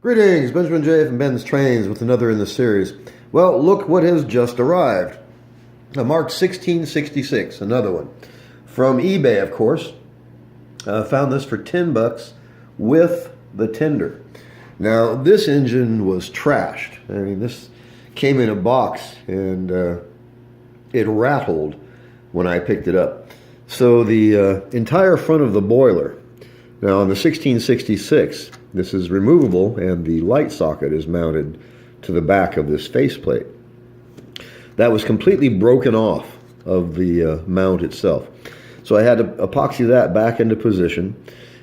Greetings, Benjamin J. from Ben's Trains with another in the series. Well, look what has just arrived. A Marx 1666, another one. From eBay, of course. Found this for $10 with the tender. Now, this engine was trashed. I mean, this came in a box and it rattled when I picked it up. So the entire front of the boiler, now on the 1666, this is removable and the light socket is mounted to the back of this faceplate. That was completely broken off of the mount itself. So I had to epoxy that back into position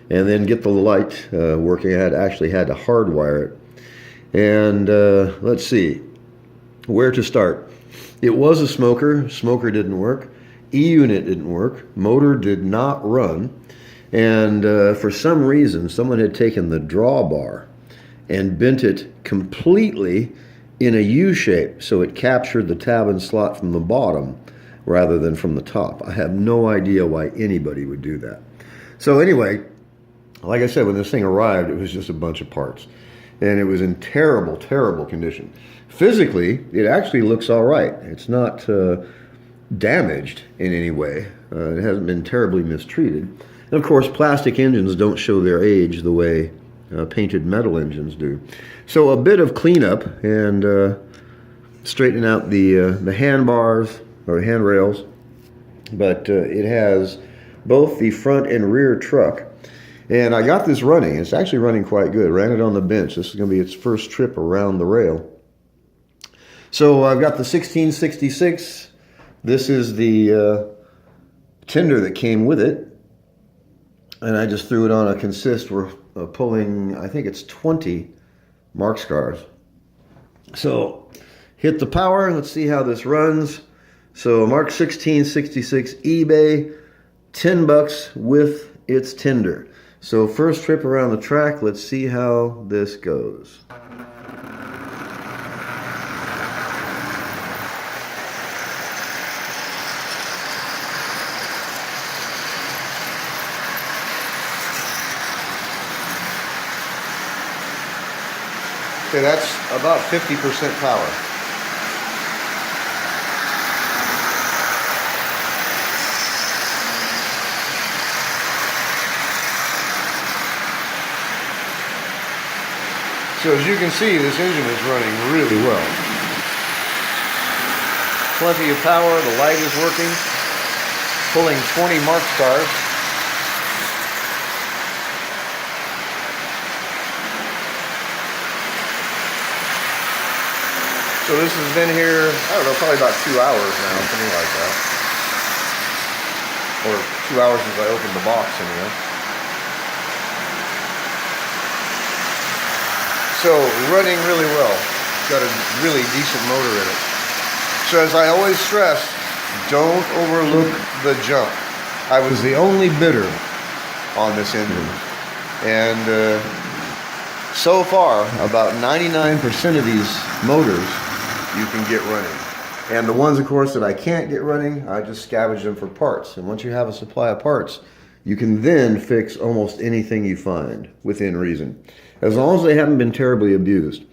and then get the light working. I actually had to hardwire it. And let's see, where to start. It was a smoker. Smoker didn't work. E-unit didn't work. Motor did not run. And for some reason, someone had taken the drawbar and bent it completely in a U shape so it captured the tab and slot from the bottom rather than from the top. I have no idea why anybody would do that. So anyway, like I said, when this thing arrived, it was just a bunch of parts. And it was in terrible, terrible condition. Physically, it actually looks all right. It's not damaged in any way. It hasn't been terribly mistreated. And of course, plastic engines don't show their age the way painted metal engines do. So a bit of cleanup and straightening out the handbars or handrails, but it has both the front and rear truck. And I got this running. It's actually running quite good. Ran it on the bench. This is going to be its first trip around the rail. So I've got the 1666. This is the tender that came with it. And I just threw it on a consist. We're pulling, I think it's 20 Marx cars. So hit the power. Let's see how this runs. So Marx 1666 eBay, $10 with its tender. So first trip around the track. Let's see how this goes. Okay, that's about 50% power. So as you can see, this engine is running really well. Plenty of power, the light is working. Pulling 20 Marx cars. So this has been here, I don't know, probably about 2 hours now, something like that. Or 2 hours since I opened the box anyway. So running really well. Got a really decent motor in it. So as I always stress, don't overlook the jump. I was the only bidder on this engine. And so far, about 99% of these motors you can get running. And the ones, of course, that I can't get running, I just scavenge them for parts. And once you have a supply of parts, you can then fix almost anything you find within reason, as long as they haven't been terribly abused.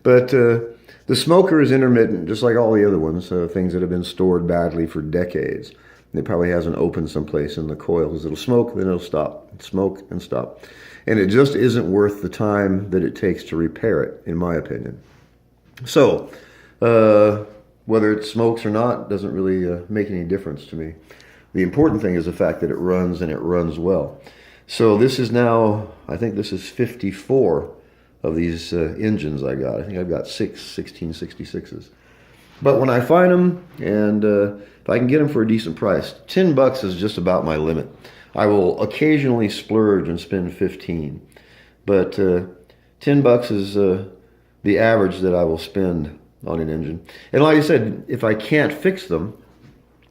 But the smoker is intermittent, just like all the other ones, things that have been stored badly for decades. It probably hasn't opened someplace in the coils. It'll smoke, then it'll stop, smoke and stop. And it just isn't worth the time that it takes to repair it, in my opinion. So, whether it smokes or not doesn't really make any difference to me. The important thing is the fact that it runs and it runs well. So this is now, I think this is 54 of these engines I got. I think I've got 6 1666s. But when I find them, and if I can get them for a decent price, $10 is just about my limit. I will occasionally splurge and spend 15, but $10 is the average that I will spend on an engine. And like I said, if I can't fix them,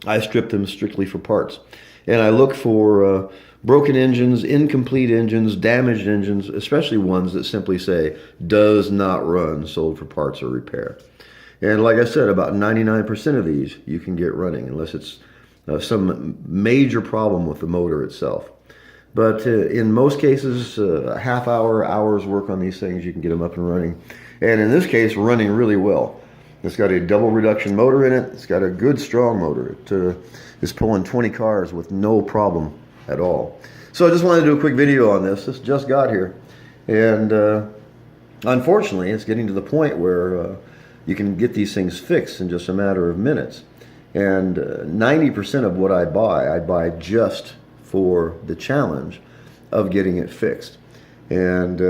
I strip them strictly for parts. And I look for broken engines, incomplete engines, damaged engines, especially ones that simply say, does not run, sold for parts or repair. And like I said, about 99% of these you can get running, unless it's some major problem with the motor itself. But in most cases, a half hour, hours work on these things, you can get them up and running. And in this case, running really well. It's got a double reduction motor in it. It's got a good strong motor. It is pulling 20 cars with no problem at all. So I just wanted to do a quick video on this. This just got here. And unfortunately, it's getting to the point where you can get these things fixed in just a matter of minutes. And 90% of what I buy just for the challenge of getting it fixed. And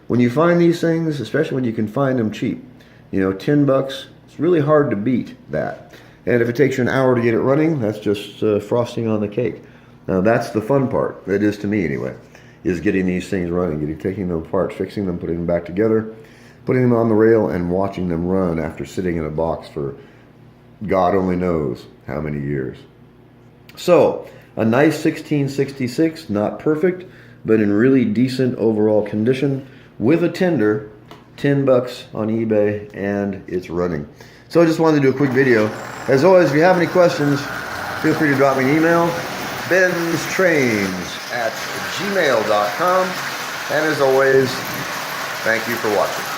when you find these things, especially when you can find them cheap, you know, $10, it's really hard to beat that. And if it takes you an hour to get it running, that's just frosting on the cake. Now that's the fun part, it is to me anyway, is getting these things running, taking them apart, fixing them, putting them back together, putting them on the rail and watching them run after sitting in a box for God only knows how many years. So, a nice 1666, not perfect, but in really decent overall condition, with a tender, $10 on eBay, and it's running. So I just wanted to do a quick video. As always, if you have any questions, feel free to drop me an email, BENZTRAINZ@gmail.com. And as always, thank you for watching.